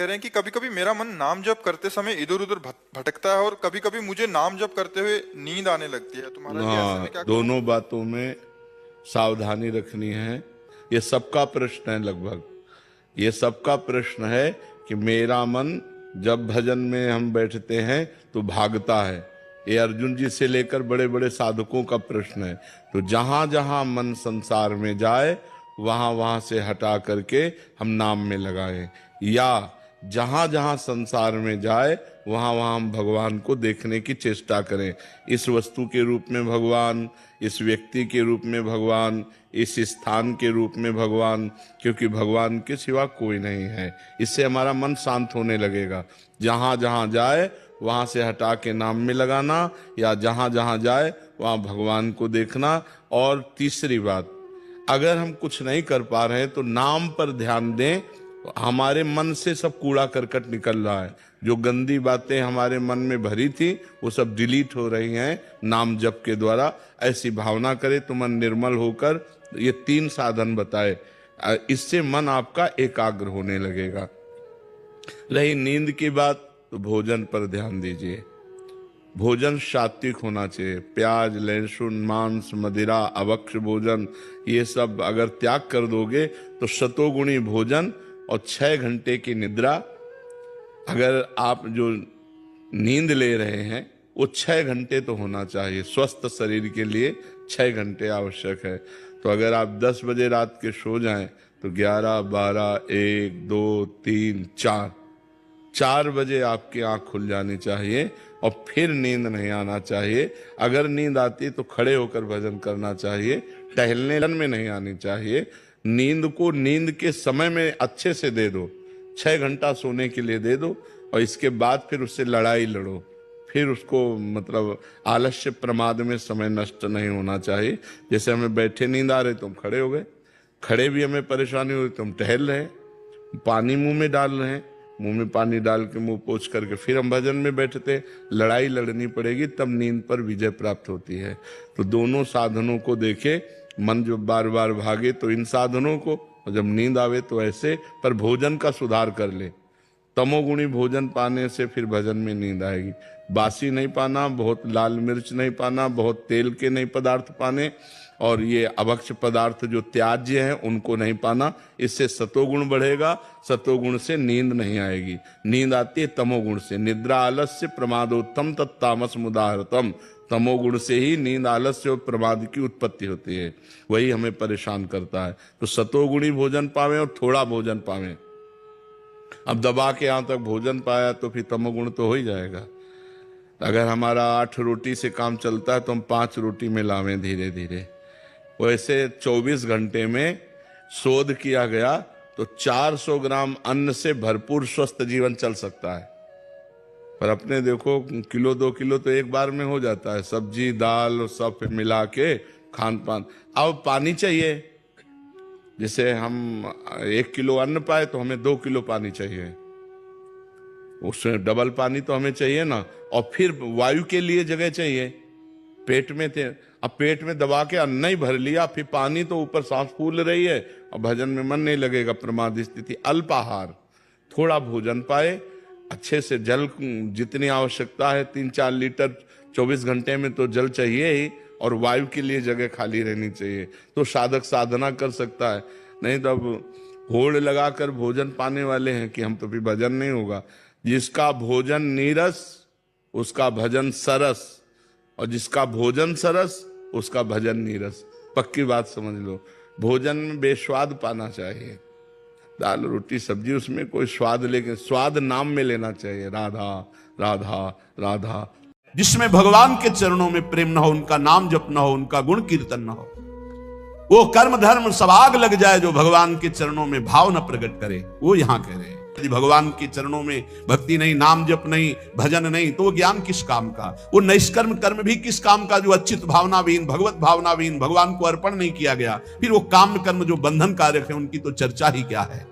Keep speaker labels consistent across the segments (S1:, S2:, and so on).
S1: कह रहे हैं कि कभी कभी मेरा मन नाम जप करते समय इधर उधर भटकता है और कभी कभी मुझे नाम जप करते हुए नींद आने लगती है। तो महाराज जी ऐसे में क्या करूं?
S2: दोनों बातों में सावधानी रखनी है। ये सबका प्रश्न है, लगभग ये सबका प्रश्न है कि मेरा मन जब भजन में हम बैठते हैं तो भागता है। ये अर्जुन जी से लेकर बड़े बड़े साधकों का प्रश्न है। तो जहां जहां मन संसार में जाए वहां वहां से हटा करके हम नाम में लगाएं, या जहां जहां संसार में जाए वहां वहां हम भगवान को देखने की चेष्टा करें। इस वस्तु के रूप में भगवान, इस व्यक्ति के रूप में भगवान, इस स्थान के रूप में भगवान, क्योंकि भगवान के सिवा कोई नहीं है। इससे हमारा मन शांत होने लगेगा। जहां जहां जाए वहां से हटा के नाम में लगाना, या जहां जहां जाए वहां भगवान को देखना। और तीसरी बात, अगर हम कुछ नहीं कर पा रहे हैं तो नाम पर ध्यान दें। हमारे मन से सब कूड़ा करकट निकल रहा है, जो गंदी बातें हमारे मन में भरी थी वो सब डिलीट हो रही हैं नाम जप के द्वारा। ऐसी भावना करें तो मन निर्मल होकर, ये 3 साधन बताए, इससे मन आपका एकाग्र होने लगेगा। रही नींद की बात, तो भोजन पर ध्यान दीजिए। भोजन सात्विक होना चाहिए। प्याज, लहसुन, मांस, मदिरा, अभक्ष्य भोजन, ये सब अगर त्याग कर दोगे तो शतोगुणी भोजन और 6 घंटे की निद्रा। अगर आप जो नींद ले रहे हैं वो 6 घंटे तो होना चाहिए। स्वस्थ शरीर के लिए 6 घंटे आवश्यक है। तो अगर आप 10 बजे रात के सो जाएं तो 11, 12, 1, 2, 3, 4 बजे आपकी आंख खुल जानी चाहिए और फिर नींद नहीं आना चाहिए। अगर नींद आती तो खड़े होकर भजन करना चाहिए, टहलने में नहीं आनी चाहिए। नींद को नींद के समय में अच्छे से दे दो, 6 घंटा सोने के लिए दे दो, और इसके बाद फिर उससे लड़ाई लड़ो। फिर उसको मतलब आलस्य प्रमाद में समय नष्ट नहीं होना चाहिए। जैसे हमें बैठे नींद आ रही तो हम खड़े हो गए, खड़े भी हमें परेशानी हुई तो हम टहल रहे, पानी मुंह में डाल रहे हैं, मुंह में पानी डाल के मुंह पोंछ करके फिर हम भजन में बैठते। लड़ाई लड़नी पड़ेगी तब नींद पर विजय प्राप्त होती है। तो दोनों साधनों को देखे। मन जो बार बार भागे तो इन साधनों को, और जब नींद आवे तो ऐसे। पर भोजन का सुधार कर ले। तमोगुणी भोजन पाने से फिर भजन में नींद आएगी। बासी नहीं पाना, बहुत लाल मिर्च नहीं पाना, बहुत तेल के नहीं पदार्थ पाने, और ये अभक्ष्य पदार्थ जो त्याज्य हैं उनको नहीं पाना। इससे सतोगुण बढ़ेगा। सतोगुण से नींद नहीं आएगी। नींद आती है तमोगुण से। निद्रा आलस्य प्रमादोत्तम तत्तामस मुदाहरतम। तमोगुण से ही नींद, आलस्य और प्रमाद की उत्पत्ति होती है। वही हमें परेशान करता है। तो सतोगुणी भोजन पावें और थोड़ा भोजन पावें। अब दबा के यहां तक भोजन पाया तो फिर तमोगुण तो हो ही जाएगा। अगर हमारा 8 रोटी से काम चलता है तो हम 5 रोटी में लावें धीरे धीरे। वैसे 24 घंटे में शोध किया गया तो 400 ग्राम अन्न से भरपूर स्वस्थ जीवन चल सकता है। पर अपने देखो, किलो 2 किलो तो एक बार में हो जाता है। सब्जी दाल सब मिला के खान पान। अब पानी चाहिए। जैसे हम 1 किलो अन्न पाए तो हमें 2 किलो पानी चाहिए, उसमें डबल पानी तो हमें चाहिए ना। और फिर वायु के लिए जगह चाहिए। पेट में थे, अब पेट में दबा के अन्न ही भर लिया, फिर पानी तो ऊपर सांस फूल रही है और भजन में मन नहीं लगेगा। प्रमाद स्थिति। अल्पाहार, थोड़ा भोजन पाए, अच्छे से जल जितनी आवश्यकता है 3-4 लीटर 24 घंटे में तो जल चाहिए ही, और वायु के लिए जगह खाली रहनी चाहिए। तो साधक साधना कर सकता है। नहीं तो अब होड़ लगाकर भोजन पाने वाले हैं कि हम तो फिर भजन नहीं होगा। जिसका भोजन नीरस उसका भजन सरस, और जिसका भोजन सरस उसका भजन नीरस। पक्की बात समझ लो। भोजन में बेस्वाद पाना चाहिए। दाल रोटी सब्जी उसमें कोई स्वाद, लेकिन स्वाद नाम में लेना चाहिए। राधा राधा राधा।
S3: जिसमें भगवान के चरणों में प्रेम न हो, उनका नाम जप न हो, उनका गुण कीर्तन न हो, वो कर्म धर्म सब आग लग जाए। जो भगवान के चरणों में भाव न प्रकट करे, वो यहां कह रहे हैं। यदि भगवान के चरणों में भक्ति नहीं, नाम जप नहीं, भजन नहीं, तो वो ज्ञान किस काम का? वो नैष्कर्म कर्म भी किस काम का जो अच्युत भावनाविहीन, भगवत भावनाविहीन, भगवान को अर्पण नहीं किया गया? फिर वो काम कर्म जो बंधन कारक है उनकी तो चर्चा ही क्या है।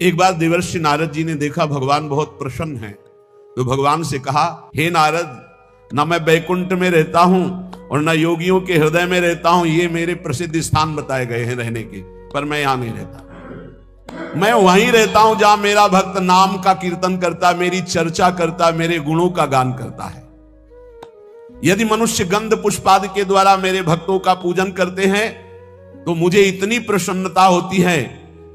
S3: एक बार देवर्षि नारद जी ने देखा भगवान बहुत प्रसन्न है, तो भगवान से कहा, हे नारद, न मैं बैकुंठ में रहता हूं और न योगियों के हृदय में रहता हूं। ये मेरे प्रसिद्ध स्थान बताए गए हैं रहने के, पर मैं यहां नहीं रहता। मैं वहीं रहता हूं जहां मेरा भक्त नाम का कीर्तन करता, मेरी चर्चा करता, मेरे गुणों का गान करता है। यदि मनुष्य गंध पुष्पादि के द्वारा मेरे भक्तों का पूजन करते हैं तो मुझे इतनी प्रसन्नता होती है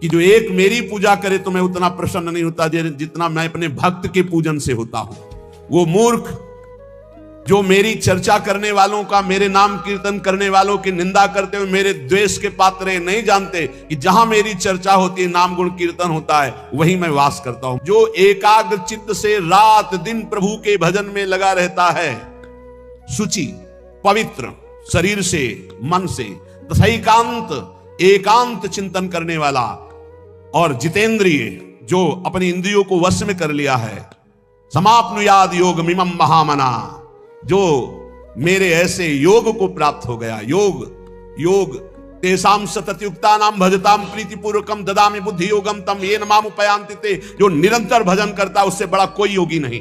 S3: कि जो एक मेरी पूजा करे तो मैं उतना प्रसन्न नहीं होता जितना मैं अपने भक्त के पूजन से होता हूं। वो मूर्ख जो मेरी चर्चा करने वालों का, मेरे नाम कीर्तन करने वालों की निंदा करते हुए मेरे द्वेष के पात्र नहीं जानते कि जहां मेरी चर्चा होती है, नाम गुण कीर्तन होता है, वहीं मैं वास करता हूं। जो एकाग्र चित्त से रात दिन प्रभु के भजन में लगा रहता है, शुचि पवित्र शरीर से मन से तथा एकांत चिंतन करने वाला और जितेंद्रिय, जो अपनी इंद्रियों को वश में कर लिया है, समाप्नुयाद योग मिमम महामना, जो मेरे ऐसे योग को प्राप्त हो गया। योग तेसाम सततयुक्ता नाम भजताम प्रीतिपूर्वकम ददामि बुद्धि योगम तम येन माम उपयांति ते, जो निरंतर भजन करता उससे बड़ा कोई योगी नहीं।